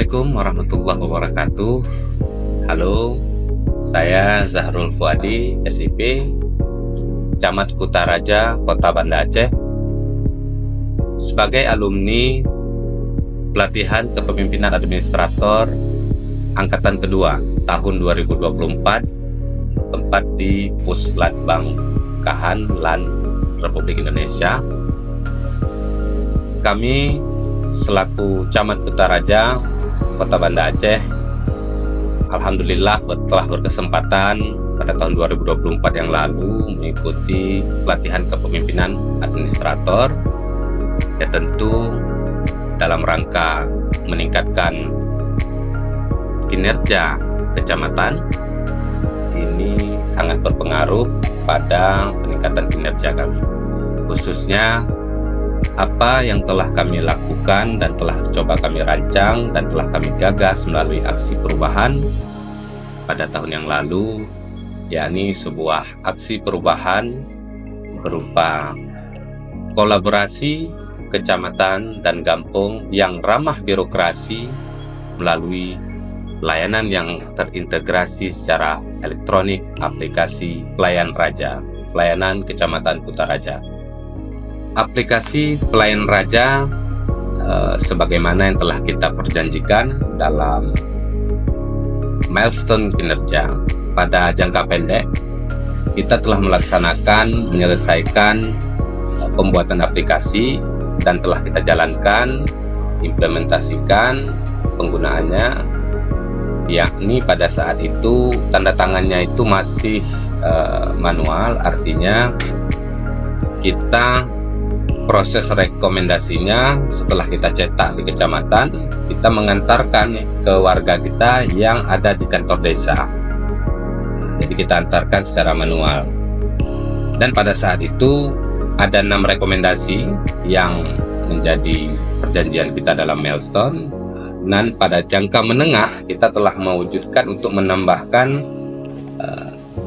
Assalamualaikum warahmatullahi wabarakatuh. Halo, saya Zahrul Fuadi, SIP, Camat Kutaraja, Kota Banda Aceh. Sebagai alumni pelatihan kepemimpinan administrator Angkatan Kedua tahun 2024, tempat di Puslat Bangkahan, LAN Republik Indonesia. Kami selaku Camat Kutaraja, Kota Banda Aceh, alhamdulillah telah berkesempatan pada tahun 2024 yang lalu mengikuti pelatihan kepemimpinan administrator, ya tentu dalam rangka meningkatkan kinerja kecamatan. Ini sangat berpengaruh pada peningkatan kinerja kami, khususnya apa yang telah kami lakukan dan telah coba kami rancang dan telah kami gagas melalui aksi perubahan pada tahun yang lalu, yakni sebuah aksi perubahan berupa kolaborasi kecamatan dan kampung yang ramah birokrasi melalui layanan yang terintegrasi secara elektronik, aplikasi Pelayan Raja, pelayanan Kecamatan Kutaraja. Aplikasi Pelayan Raja sebagaimana yang telah kita perjanjikan dalam milestone kinerja pada jangka pendek, kita telah menyelesaikan pembuatan aplikasi dan telah kita jalankan, implementasikan penggunaannya, yakni pada saat itu tanda tangannya itu masih manual, artinya kita proses rekomendasinya setelah kita cetak di kecamatan, kita mengantarkan ke warga kita yang ada di kantor desa. Jadi kita antarkan secara manual. Dan pada saat itu ada 6 rekomendasi yang menjadi perjanjian kita dalam milestone. Dan pada jangka menengah kita telah mewujudkan untuk menambahkan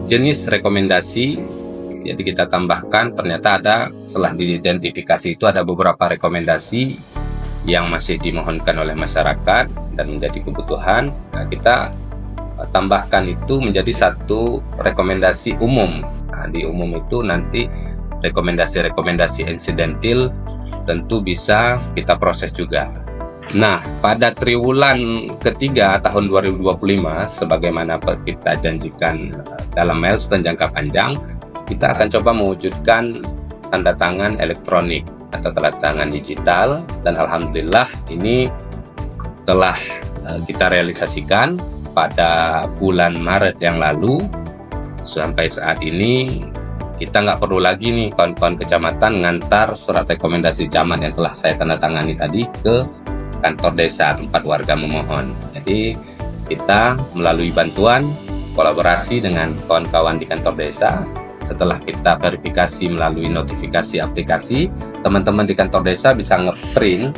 jenis rekomendasi. Jadi kita tambahkan, ternyata ada, setelah diidentifikasi itu ada beberapa rekomendasi yang masih dimohonkan oleh masyarakat dan menjadi kebutuhan. Nah, kita tambahkan itu menjadi satu rekomendasi umum. Nah, di umum itu nanti rekomendasi-rekomendasi insidentil tentu bisa kita proses juga. Nah, pada triwulan ketiga tahun 2025, sebagaimana kita janjikan dalam milestone jangka panjang, kita akan coba mewujudkan tanda tangan elektronik atau tanda tangan digital, dan alhamdulillah ini telah kita realisasikan pada bulan Maret yang lalu. Sampai saat ini kita nggak perlu lagi nih kawan-kawan kecamatan ngantar surat rekomendasi camat yang telah saya tanda tangani tadi ke kantor desa tempat warga memohon. Jadi kita melalui bantuan kolaborasi dengan kawan-kawan di kantor desa. Setelah kita verifikasi melalui notifikasi aplikasi, teman-teman di kantor desa bisa ngeprint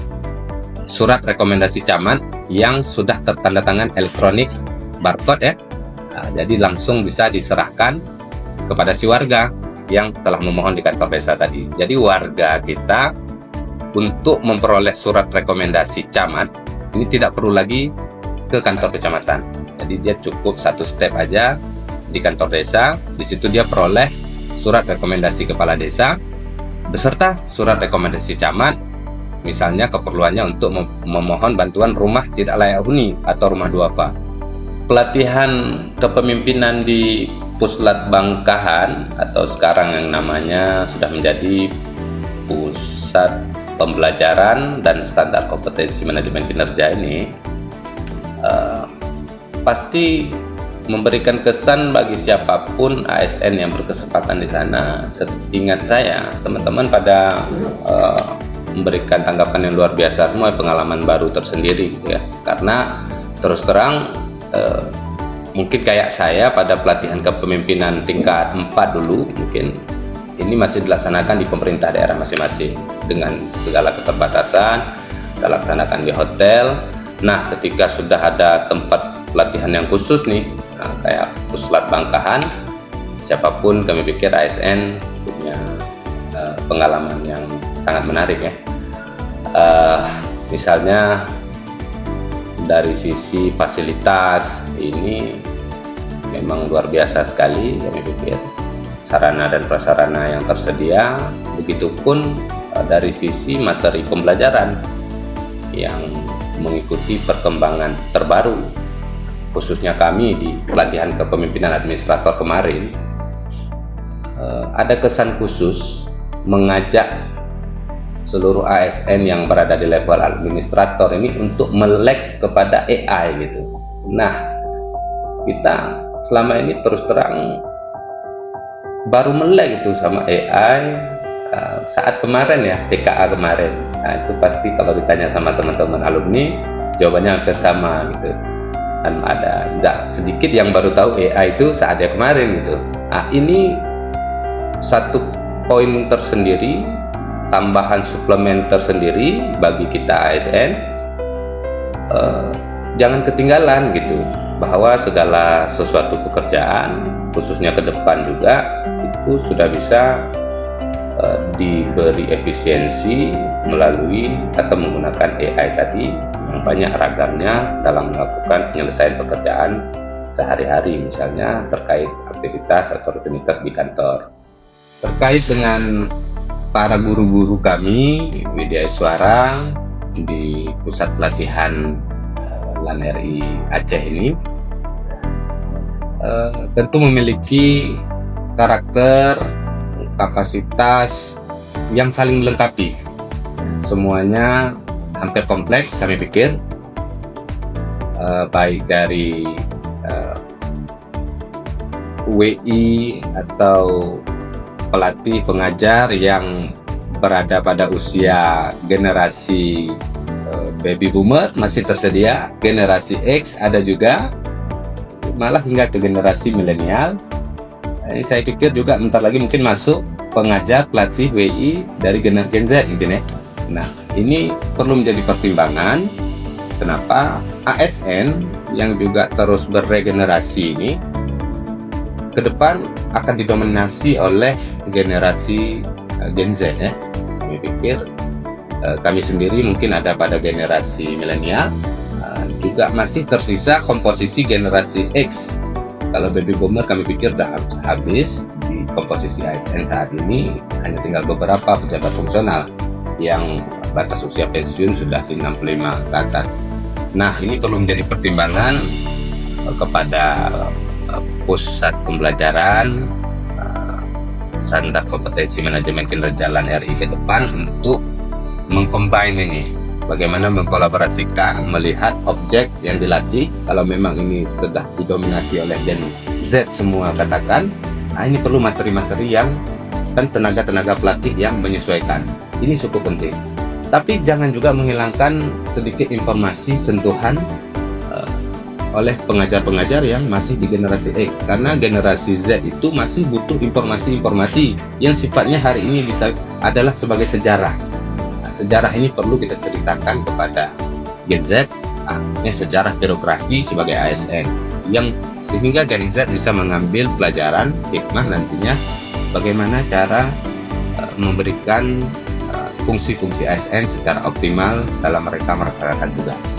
surat rekomendasi camat yang sudah tertanda tangan elektronik barcode ya. Nah, jadi langsung bisa diserahkan kepada si warga yang telah memohon di kantor desa tadi. Jadi warga kita untuk memperoleh surat rekomendasi camat ini tidak perlu lagi ke kantor kecamatan. Jadi dia cukup satu step aja di kantor desa, di situ dia peroleh surat rekomendasi kepala desa beserta surat rekomendasi camat, misalnya keperluannya untuk memohon bantuan rumah tidak layak huni atau rumah duafa. Pelatihan kepemimpinan di Puslat Bangkahan atau sekarang yang namanya sudah menjadi Pusat Pembelajaran dan Standar Kompetensi Manajemen Kinerja ini pasti memberikan kesan bagi siapapun ASN yang berkesempatan di sana. Seingat saya, teman-teman pada memberikan tanggapan yang luar biasa, semua pengalaman baru tersendiri gitu ya. Karena terus terang mungkin kayak saya pada pelatihan kepemimpinan tingkat 4 dulu, mungkin ini masih dilaksanakan di pemerintah daerah masing-masing dengan segala keterbatasan, kita laksanakan di hotel. Nah, ketika sudah ada tempat pelatihan yang khusus nih, kayak Puslat Bangkahan, siapapun kami pikir ASN punya pengalaman yang sangat menarik ya. Misalnya dari sisi fasilitas ini memang luar biasa sekali kami pikir, sarana dan prasarana yang tersedia, begitupun dari sisi materi pembelajaran yang mengikuti perkembangan terbaru, khususnya kami di pelatihan kepemimpinan administrator kemarin. Ada kesan khusus mengajak seluruh ASN yang berada di level administrator ini untuk melek kepada AI gitu. Nah, kita selama ini terus terang baru melek itu sama AI saat kemarin ya, TKA kemarin. Nah, itu pasti kalau ditanya sama teman-teman alumni, jawabannya hampir sama gitu. Dan ada nggak sedikit yang baru tahu AI itu saat dia kemarin gitu. Nah, ini satu poin tersendiri, tambahan suplemen tersendiri bagi kita ASN. Jangan ketinggalan gitu, bahwa segala sesuatu pekerjaan, khususnya ke depan juga, itu sudah bisa diberi efisiensi melalui atau menggunakan AI tadi yang banyak ragamnya dalam melakukan penyelesaian pekerjaan sehari-hari, misalnya terkait aktivitas atau rutinitas di kantor. Terkait dengan para guru-guru kami Widya Iswara di pusat pelatihan LAN RI Aceh ini tentu memiliki karakter, kapasitas yang saling melengkapi. Semuanya hampir kompleks kami pikir, baik dari WI atau pelatih pengajar yang berada pada usia generasi baby boomer masih tersedia, generasi X ada juga, malah hingga ke generasi milenial. Ini saya pikir juga bentar lagi mungkin masuk pengajar pelatih WI dari Gen Z mungkin ya. Nah, ini perlu menjadi pertimbangan kenapa ASN yang juga terus beregenerasi ini ke depan akan didominasi oleh generasi Gen Z ya. Kami pikir kami sendiri mungkin ada pada generasi milenial, juga masih tersisa komposisi generasi X. Kalau baby boomer kami pikir sudah habis di komposisi ASN saat ini, hanya tinggal beberapa pejabat fungsional yang batas usia pensiun sudah di 65 ke atas. Nah, ini perlu menjadi pertimbangan kepada pusat pembelajaran standar kompetensi manajemen kinerja LAN RI ke depan untuk mengcombine ini, bagaimana mengkolaborasikan, melihat objek yang dilatih. Kalau memang ini sudah didominasi oleh Gen Z semua katakan, nah ini perlu materi-materi yang dan tenaga-tenaga pelatih yang menyesuaikan. Ini cukup penting. Tapi jangan juga menghilangkan sedikit informasi sentuhan oleh pengajar-pengajar yang masih di generasi X, karena generasi Z itu masih butuh informasi-informasi yang sifatnya hari ini bisa adalah sebagai sejarah. Nah, sejarah ini perlu kita ceritakan kepada Gen Z, sejarah birokrasi sebagai ASN, yang sehingga Gen Z bisa mengambil pelajaran hikmah nantinya bagaimana cara memberikan fungsi-fungsi ASN secara optimal dalam mereka melaksanakan tugas.